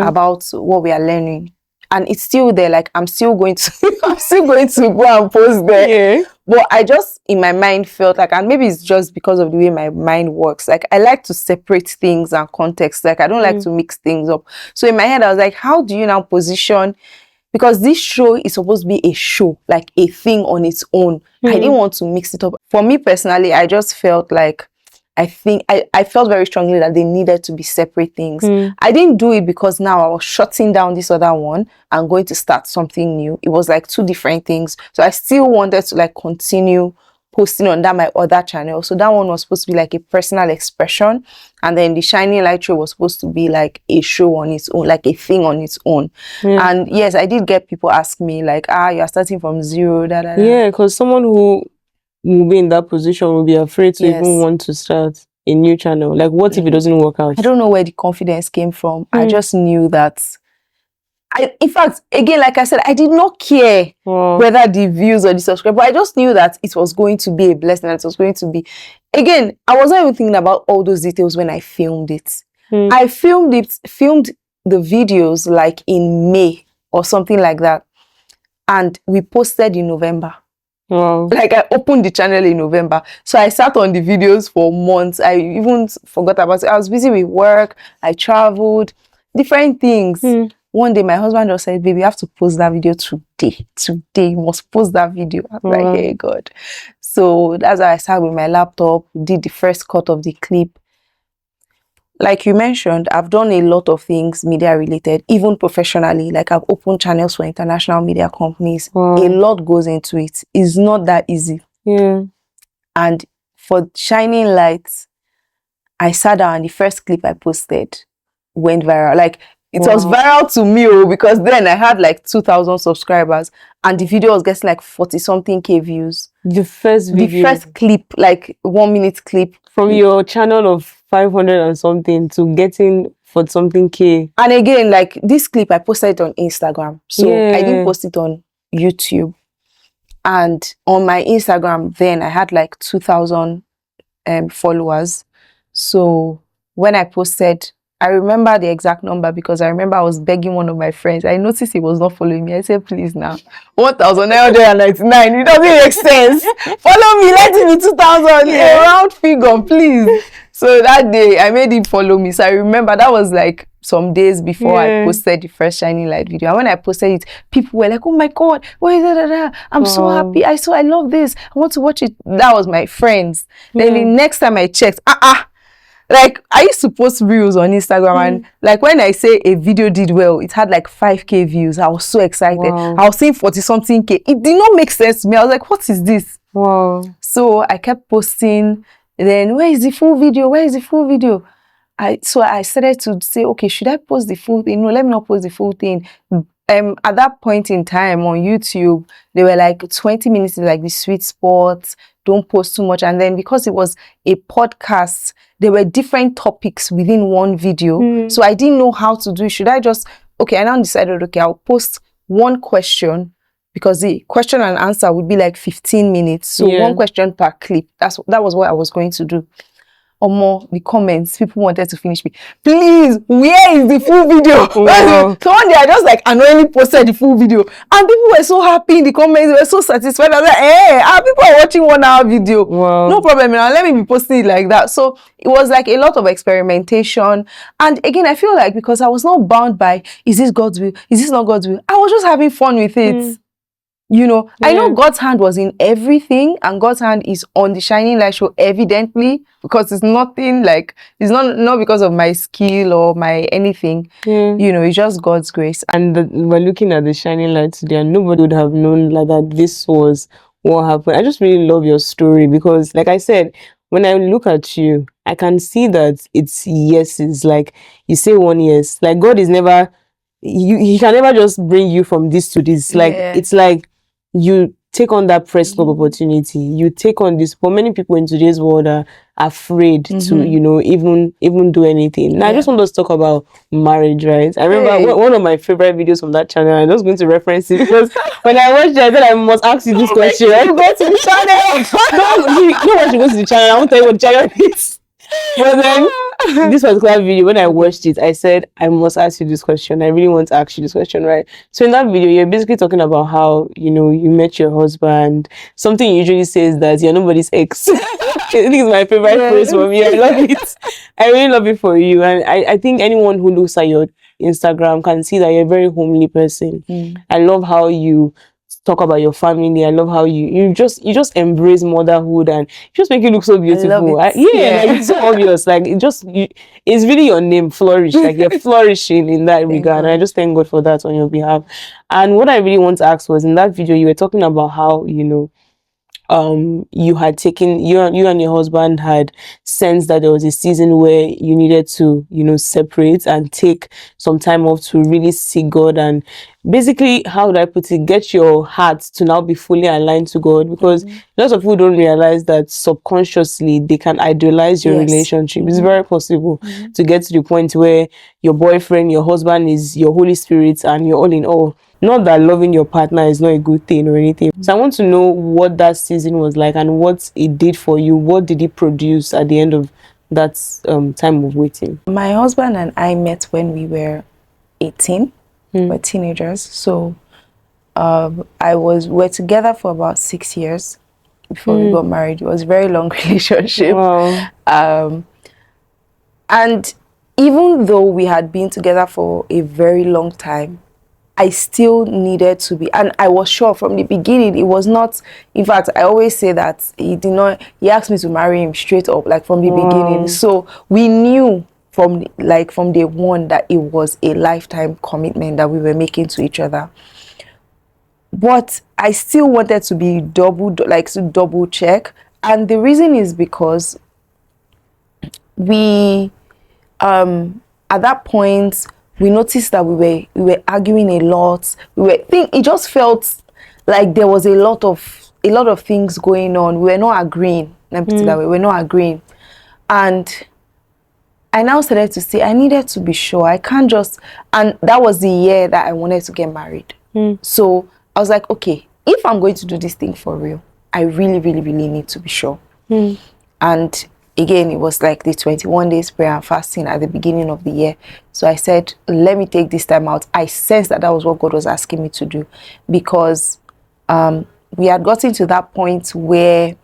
about what we are learning. And it's still there. Like, I'm still going to go and post there. But I just, in my mind, felt like, and maybe it's just because of the way my mind works, like, I like to separate things and context. Like, I don't like to mix things up. So in my head, I was like, how do you now position? Because this show is supposed to be a show, like a thing on its own. I didn't want to mix it up. For me personally, I just felt like, I felt very strongly that they needed to be separate things. I didn't do it because now I was shutting down this other one and going to start something new. It was like two different things. So I still wanted to like continue posting on my other channel. So that one was supposed to be like a personal expression. And then the Shining Light show was supposed to be like a show on its own, like a thing on its own. And yes, I did get people ask me like, you're starting from zero. Yeah, because someone who will be in that position will be afraid to even want to start a new channel. Like, what if it doesn't work out? I don't know where the confidence came from. I just knew that in fact, again, like I said, I did not care whether the views or the subscribers, but I just knew that it was going to be a blessing. It was going to be, again, I wasn't even thinking about all those details when I filmed it. I filmed the videos like in May or something like that. And we posted in November. Like, I opened the channel in November. So I sat on the videos for months. I even forgot about it. I was busy with work. I traveled, different things. One day, my husband just said, baby, you have to post that video today. Today, you must post that video. I was like, hey, God. So that's why I sat with my laptop, did the first cut of the clip. Like you mentioned, I've done a lot of things media related, even professionally. Like, I've opened channels for international media companies. A lot goes into it. It's not that easy. And for Shining Lights, I sat down and the first clip I posted went viral. Like, it was viral to me because then I had like 2,000 subscribers and the video was getting like 40-something K views. The first video? The first clip, like 1 minute clip. From your channel of 500 and something to getting for something K. And again, like this clip, I posted it on Instagram. So I didn't Yeah. post it on YouTube. And on my Instagram, then I had like 2,000 followers. So when I posted, I remember the exact number because I remember I was begging one of my friends. I noticed he was not following me. I said, please now, 1,999. It doesn't make sense. Follow me. Let it be 2,000. A round figure, please. So that day, I made him follow me. So I remember that was like some days before I posted the first Shining Light video. And when I posted it, people were like, oh my God, I'm so happy. I love this. I want to watch it. That was my friends. Then the next time I checked, like I used to post reels on Instagram and like when I say a video did well, it had like 5k views. I was so excited. I was seeing 40 something k. It did not make sense to me. I was like, what is this? Wow. So I kept posting. Then where is the full video? Where is the full video? So I started to say, okay, should I post the full thing? No, let me not post the full thing. At that point in time on YouTube, they were like 20 minutes is like the sweet spot. Don't post too much. And then because it was a podcast, there were different topics within one video. So I didn't know how to do it. Should I just, okay, I now decided, okay, I'll post one question because the question and answer would be like 15 minutes. So one question per clip. That was what I was going to do. Or more, the comments, people wanted to finish me. Please, where is the full video? Wow. So one day I just like annoyingly posted the full video. And people were so happy in the comments, they were so satisfied. I was like, hey, people are watching 1 hour video. Wow. No problem, now let me be posting it like that. So it was like a lot of experimentation. And again, I feel like because I was not bound by, is this God's will? Is this not God's will? I was just having fun with it. You know, I know God's hand was in everything and God's hand is on the Shining Light show evidently because it's nothing like, it's not because of my skill or my anything, you know, it's just God's grace. And we're looking at the Shining Light today and nobody would have known like that this was what happened. I just really love your story because like I said, when I look at you, I can see that it's yeses. Like you say 1 yes, like God is never, he can never just bring you from this to this. Like it's like, you take on that press club opportunity, you take on this, but many people in today's world are afraid to, you know, even do anything. Now I just want us to talk about marriage, right? I remember one of my favorite videos from that channel, I'm just going to reference it because when I watched it, I said I must ask you this question. Right? Go to the channel. No, you know what, you go to the channel, I won't tell you what the channel is. But then this particular video, when I watched it, I said, I must ask you this question. I really want to ask you this question, right? So in that video, you're basically talking about how, you know, you met your husband. Something usually says that you're nobody's ex. I think it's my favorite phrase for me. I love it. I really love it for you. And I think anyone who looks at your Instagram can see that you're a very homely person. I love how you talk about your family. I love how you just embrace motherhood and just make it look so beautiful. Like, it's so obvious. Like it's really your name, Flourish. Like you're flourishing in that regard. And I just thank God for that on your behalf. And what I really want to ask was in that video you were talking about how, you know, you had taken you and your husband had sensed that there was a season where you needed to, you know, separate and take some time off to really seek God and basically, how would I put it, get your heart to now be fully aligned to God, because lots of people don't realize that subconsciously they can idolize your relationship. It's very possible to get to the point where your boyfriend, your husband is your Holy Spirit and you're all in all. Not that loving your partner is not a good thing or anything. So I want to know what that season was like and what it did for you. What did it produce at the end of that time of waiting? My husband and I met when we were 18. We're teenagers. So we're together for about 6 years before we got married. It was a very long relationship. Wow. And even though we had been together for a very long time, I still needed to be, and I was sure from the beginning, it was not, in fact, I always say that he asked me to marry him straight up, like from the beginning. So we knew from day one that it was a lifetime commitment that we were making to each other. But I still wanted to be double check. And the reason is because we, at that point, we noticed that we were arguing a lot. It just felt like there was a lot of things going on. We were not agreeing. Let me put it that way. We're not agreeing. And I now started to say I needed to be sure. I can't just, and that was the year that I wanted to get married. So I was like, okay, if I'm going to do this thing for real, I really, really, really need to be sure. And again, it was like the 21 days prayer and fasting at the beginning of the year. So I said, let me take this time out. I sensed that that was what God was asking me to do, because we had gotten to that point where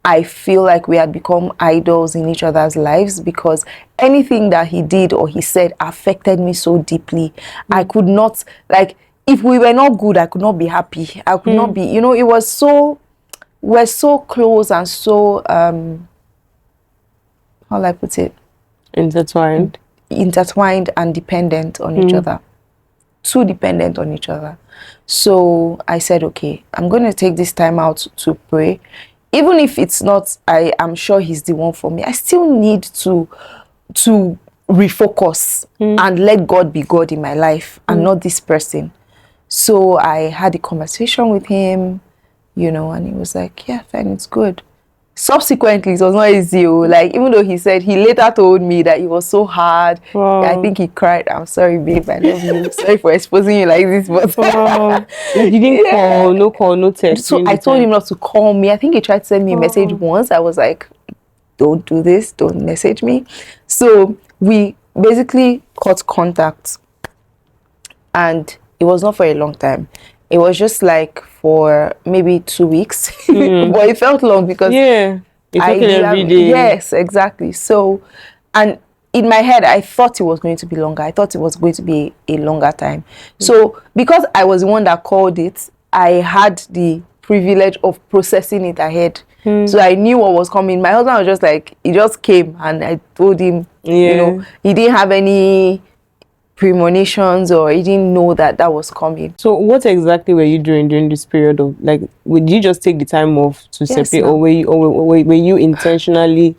I feel like we had become idols in each other's lives, because anything that he did or he said affected me so deeply. I could not, like, if we were not good, I could not be happy. I could not be, you know, it was so, we're so close and so, how will I put it? Intertwined And dependent on each other. Too dependent on each other. So I said, okay, I'm going to take this time out to pray. Even if it's not, I am sure he's the one for me, I still need to refocus and let God be God in my life and not this person. So I had a conversation with him, you know, and he was like, yeah, fine, it's good. Subsequently, it was not easy. Like, even though he said, he later told me that it was so hard. Wow. I think he cried. I'm sorry, babe, I love you. Sorry for exposing you like this, but you didn't call, no text. So I told him not to call me. I think he tried to send me a message once. I was like, don't do this, don't message me. So we basically cut contact, and it was not for a long time. It was just like for maybe 2 weeks, but it felt long because you're talking every day. Yes, exactly. So, and in my head, I thought it was going to be longer. I thought it was going to be a longer time. So, because I was the one that called it, I had the privilege of processing it ahead. So I knew what was coming. My husband was just like, he just came, and I told him, you know, he didn't have any premonitions, or he didn't know that that was coming. So what exactly were you doing during this period of, like, would you just take the time off to separate, or were you intentionally,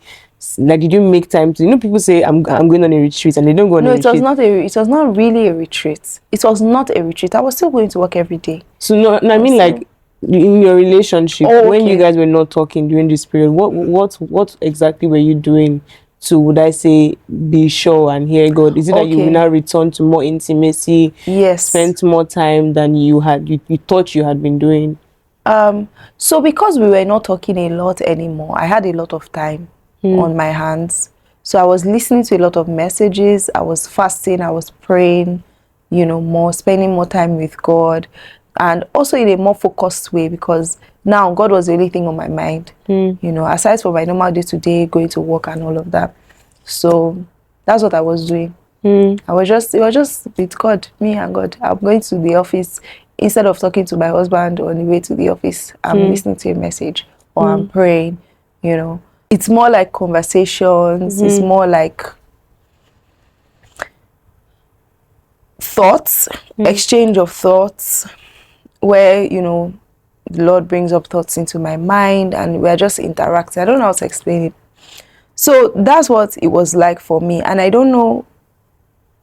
like, did you make time to, you know, people say I'm going on a retreat and they don't go on a retreat? No, it was not really a retreat. It was not a retreat. I was still going to work every day. So no, I mean, like, in your relationship, when you guys were not talking during this period, what exactly were you doing to, would I say, be sure and hear God? Is it that you will now return to more intimacy? Yes. Spend more time than you thought you had been doing? So because we were not talking a lot anymore, I had a lot of time on my hands. So I was listening to a lot of messages. I was fasting. I was praying, you know, spending more time with God, and also in a more focused way, because now God was the only thing on my mind, you know, aside from my normal day-to-day, going to work and all of that. So that's what I was doing. It was just with God, me and God. I'm going to the office. Instead of talking to my husband on the way to the office, I'm listening to a message, or I'm praying, you know. It's more like conversations. It's more like thoughts, exchange of thoughts, where, you know, the Lord brings up thoughts into my mind and we're just interacting. I don't know how to explain it. So that's what it was like for me. And I don't know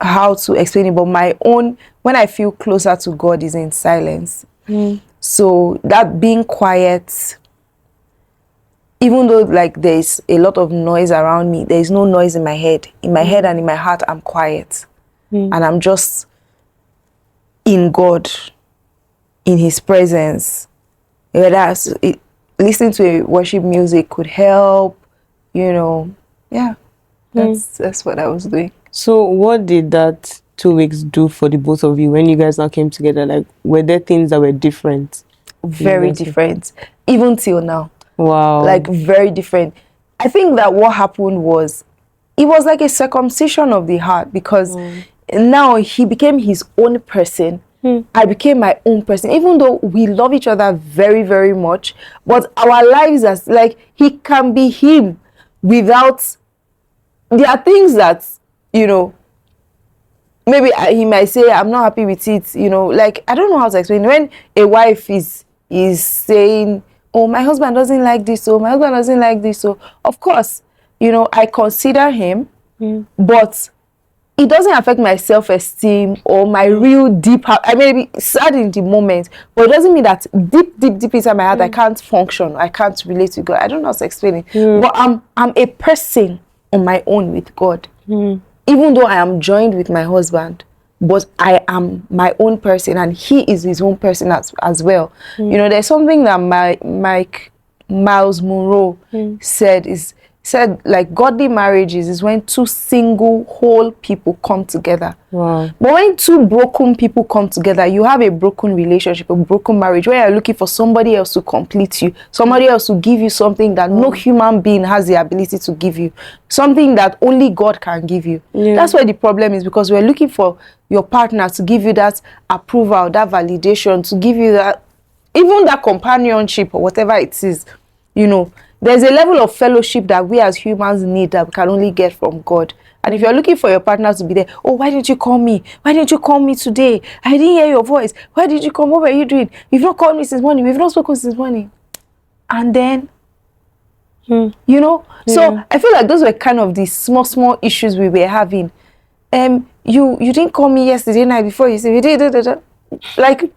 how to explain it, but my own, when I feel closer to God, is in silence. So that being quiet, even though like there's a lot of noise around me, there's no noise in my head. In my head and in my heart, I'm quiet. And I'm just in God, in his presence. Listening to worship music could help, you know. Yeah, that's what I was doing. So what did that 2 weeks do for the both of you when you guys now came together? Like, were there things that were different? Very different, even till now. Wow. Like, very different. I think that what happened was, it was like a circumcision of the heart, because now he became his own person. I became my own person, even though we love each other very, very much, but our lives, as like, he can be him without, there are things that, you know, maybe he might say, I'm not happy with it, you know, like, I don't know how to explain. When a wife is saying, oh, my husband doesn't like this, or my husband doesn't like this, so of course, you know, I consider him, but it doesn't affect my self-esteem or my real deep heart. I may be sad in the moment, but it doesn't mean that deep inside my heart, I can't function, I can't relate to God. I don't know how to explain it. But I'm a person on my own with God. Even though I am joined with my husband, but I am my own person and he is his own person as well. You know, there's something that Miles Monroe said like godly marriages is when two single whole people come together. Wow. But when two broken people come together, you have a broken relationship, a broken marriage, where you're looking for somebody else to complete you, somebody else to give you something that no human being has the ability to give you, something that only God can give you. That's where the problem is, because we're looking for your partner to give you that approval, that validation, to give you that, even that companionship or whatever it is. You know, there's a level of fellowship that we as humans need that we can only get from God. And if you're looking for your partner to be there, oh, why didn't you call me? Why didn't you call me today? I didn't hear your voice. Why did you come? What were you doing? You've not called me since morning. We've not spoken since morning. And then, you know, so I feel like those were kind of the small issues we were having. You didn't call me yesterday night before you said you did. Like,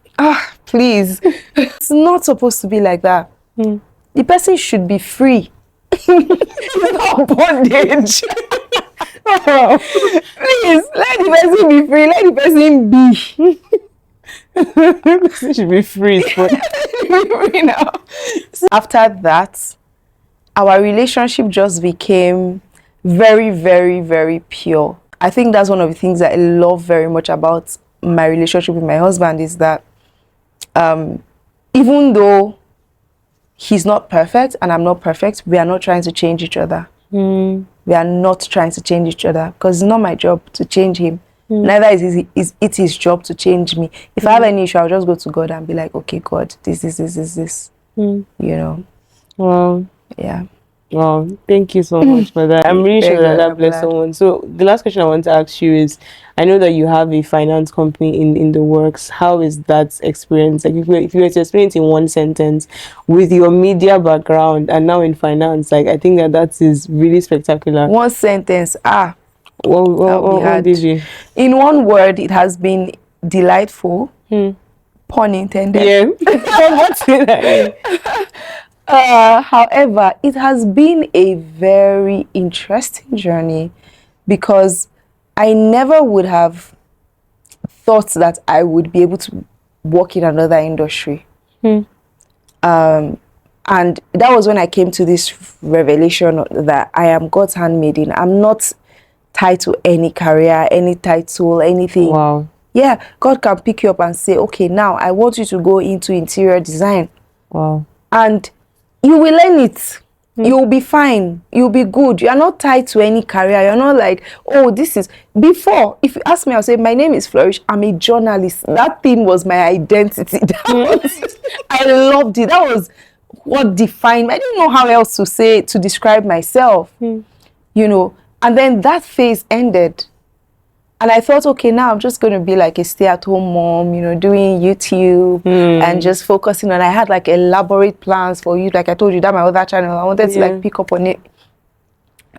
please. It's not supposed to be like that. The person should be free. Not bondage. Please, let the person be free. Let the person be. The person should be free. Free now. After that, our relationship just became very, very, very pure. I think that's one of the things that I love very much about my relationship with my husband, is that even though he's not perfect and I'm not perfect, we are not trying to change each other. We are not trying to change each other, because it's not my job to change him. Neither is it his job to change me. If I have any issue, I'll just go to God and be like, okay, God, this. You know. Wow. Yeah. Wow, thank you so much for that. I'm really sure that blessed someone. So the last question I want to ask you is, I know that you have a finance company in the works. How is that experience? Like, if you were to explain it in one sentence, with your media background and now in finance, like, I think that is really spectacular. One sentence. What did you? In one word, it has been delightful. Pun intended. Yeah. What's it? However, it has been a very interesting journey, because I never would have thought that I would be able to work in another industry. And that was when I came to this revelation that I am God's handmaiden. I'm not tied to any career, any title, anything. Wow. Yeah, God can pick you up and say, okay, now I want you to go into interior design. Wow. And you will learn it. You'll be fine. You'll be good. You're not tied to any career. You're not like, oh, this is... Before, if you ask me, I'll say, my name is Flourish. I'm a journalist. That thing was my identity. I loved it. That was what defined me. I didn't know how else to say, to describe myself. You know, and then that phase ended. And I thought, okay, now I'm just going to be like a stay-at-home mom, you know, doing YouTube and just focusing on... I had like elaborate plans for you. Like I told you, that my other channel, I wanted to like pick up on it.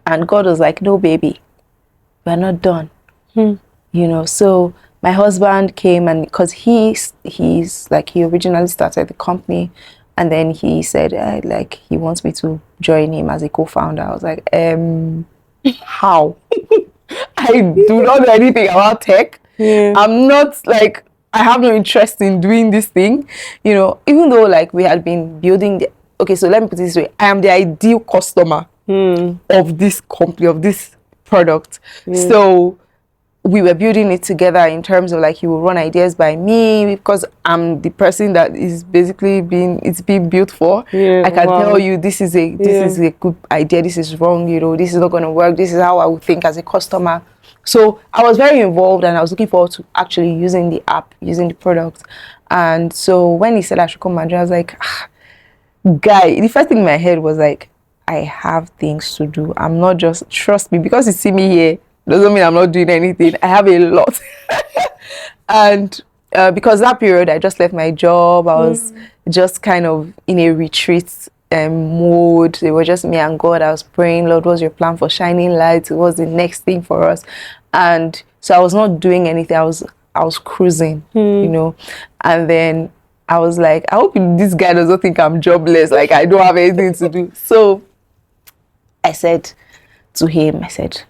And God was like, no, baby, we're not done. You know, so my husband came, and because he's like, he originally started the company, and then he said, like, he wants me to join him as a co-founder. I was like, how? I do not know anything about tech. I'm not like, I have no interest in doing this thing, you know, even though like we had been building okay, so let me put it this way. I am the ideal customer of this company, of this product. So we were building it together in terms of like, he will run ideas by me, because I'm the person that is basically being built for. I can tell you, this is a good idea, this is wrong, you know, this is not going to work, this is how I would think as a customer. So I was very involved, and I was looking forward to actually using the app, using the product. And so when he said I should come and join, I was like, guy, the first thing in my head was like, I have things to do. I'm not just, trust me, because you see me here doesn't mean I'm not doing anything. I have a lot. And because that period, I just left my job. I was just kind of in a retreat mode. It was just me and God. I was praying, Lord, what's your plan for shining light? What's the next thing for us? And so I was not doing anything. I was cruising, you know. And then I was like, I hope this guy doesn't think I'm jobless, like I don't have anything to do. So I said to him. I said,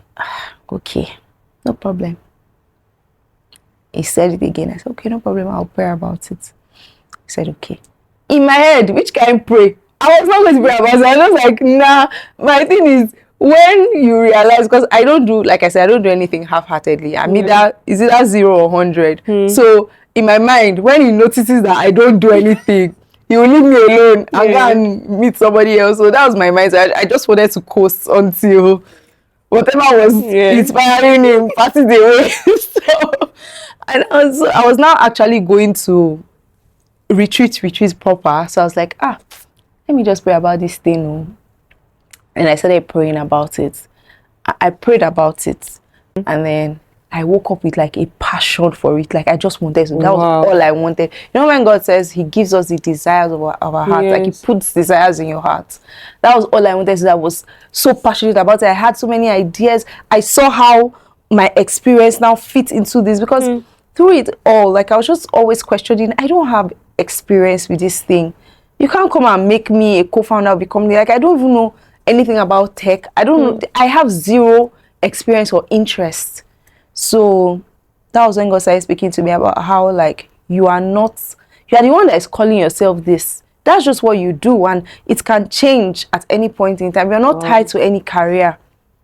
okay, no problem. He said it again. I said, okay, no problem. I'll pray about it. He said, okay. In my head, which kind of pray? I was not going to pray about it. I was like, nah. My thing is, when you realize, because I don't do, like I said, I don't do anything half-heartedly. I'm either 0 or 100. So in my mind, when he notices that I don't do anything, he will leave me alone and go and meet somebody else. So that was my mind. So I just wanted to coast until whatever was inspiring him passes away. So, and I was now actually going to retreat proper. So I was like, let me just pray about this thing. And I started praying about it. I prayed about it. And then I woke up with like a passion for it. Like I just wanted to. That was all I wanted. You know when God says he gives us the desires of our heart. Like he puts desires in your heart. That was all I wanted. So I was so passionate about it. I had so many ideas. I saw how my experience now fits into this. Because through it all, like I was just always questioning, I don't have experience with this thing. You can't come and make me a co-founder of a company. Like I don't even know anything about tech. I don't know. I have zero experience or interest. So that was when God started speaking to me about how like you are the one that is calling yourself this. That's just what you do, and it can change at any point in time. You're not tied to any career.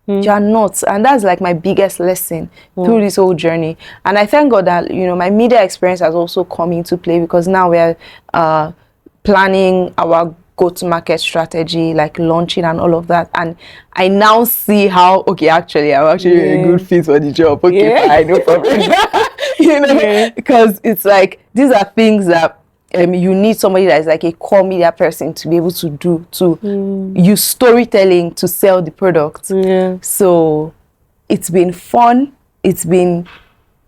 You're not. And that's like my biggest lesson through this whole journey. And I thank God that, my media experience has also come into play, because now we're planning our go-to-market strategy, like launching and all of that. And I now see how, I'm actually a good fit for the job. Okay, fine, no problem. Because it's like, these are things that you need somebody that is like a core media person to be able to do, to use storytelling to sell the product. So it's been fun. It's been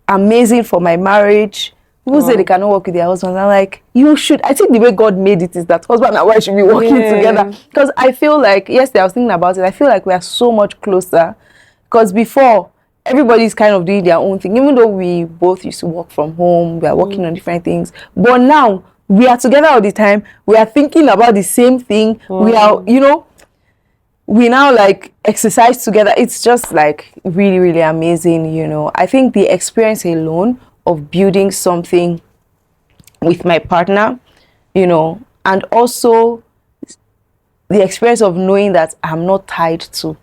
amazing for my marriage. People say they cannot work with their husbands. I'm like, you should. I think the way God made it is that husband and wife should be working together. Because I feel like, yesterday I was thinking about it, I feel like we are so much closer. Because before, everybody's kind of doing their own thing. Even though we both used to work from home, we are working on different things. But now, we are together all the time. We are thinking about the same thing. We are, we now like exercise together. It's just like really, really amazing, I think the experience alone of building something with my partner, and also the experience of knowing that I'm not tied to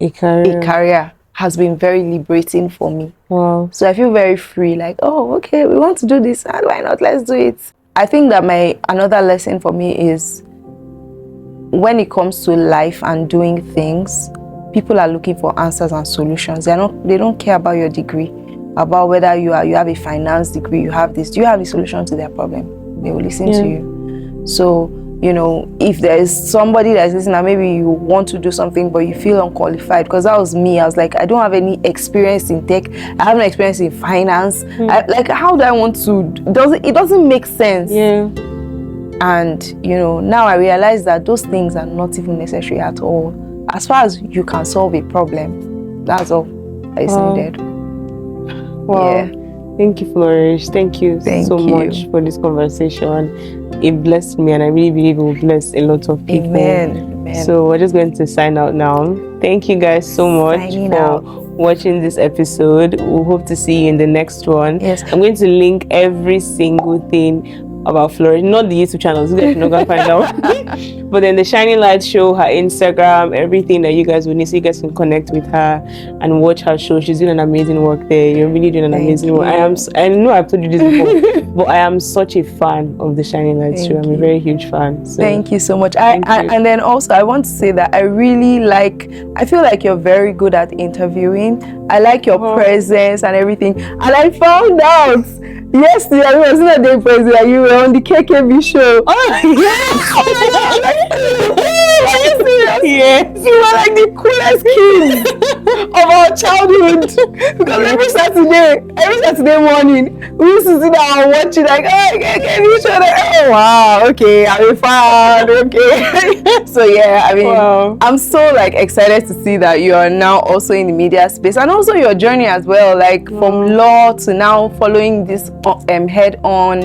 a career has been very liberating for me. So I feel very free, like, okay, we want to do this, and why not? Let's do it. I think that another lesson for me is when it comes to life and doing things, people are looking for answers and solutions. They don't care about your degree, about whether you have a finance degree, you have this. Do you have a solution to their problem? They will listen to you. So, if there is somebody that's listening and maybe you want to do something but you feel unqualified, because that was me. I was like, I don't have any experience in tech. I have no experience in finance. How do I want to? It doesn't make sense. And, now I realize that those things are not even necessary at all. As far as you can solve a problem, that's all that is needed. Thank you, Flourish. Thank you so much for this conversation. It blessed me, and I really believe it will bless a lot of people. Amen. So we're just going to sign out now. Thank you guys so much for watching this episode. We hope to see you in the next one. Yes. I'm going to link every single thing about Flourish, not the YouTube channels, you guys are not gonna find out. But then the Shining Light Show, her Instagram, everything that you guys will need, so you guys can connect with her and watch her show. She's doing an amazing work there. You're really doing an amazing work. I know I've told you this before, but I am such a fan of the Shining Light Show. I'm a very huge fan. So. Thank you so much. And then also I want to say that I feel like you're very good at interviewing. I like your presence and everything. And I found out yesterday, I was not the president. You were on the KKB show. Oh, yes! Oh my God! Are you serious? Yes. You were like the coolest kids of our childhood. Because every Saturday morning, we used to sit down and watch it like, can each other. Oh, wow, okay, I'm a fan, okay. So yeah, I mean, I'm so like excited to see that you are now also in the media space, and also your journey as well, like from law to now following this head on,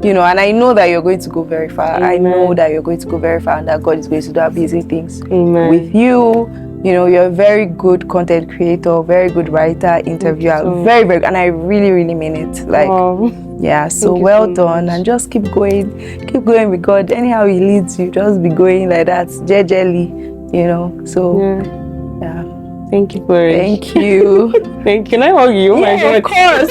and I know that you're going to go very far. Amen. I know that you're going to go very far, and that God is going to do amazing things with you, You know, you're a very good content creator, very good writer, interviewer, very, very, and I really, really mean it. Like, yeah, so well done, and just keep going with God. Anyhow He leads you, just be going like that, jejely, you know. So, yeah. Thank you, Flourish. Thank you. Thank you. Can I hug you? Oh my God. Of course.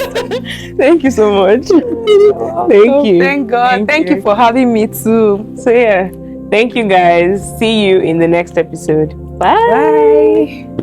Thank you so much. Thank you. Thank God. Thank you for having me too. So yeah, thank you guys. See you in the next episode. Bye. Bye.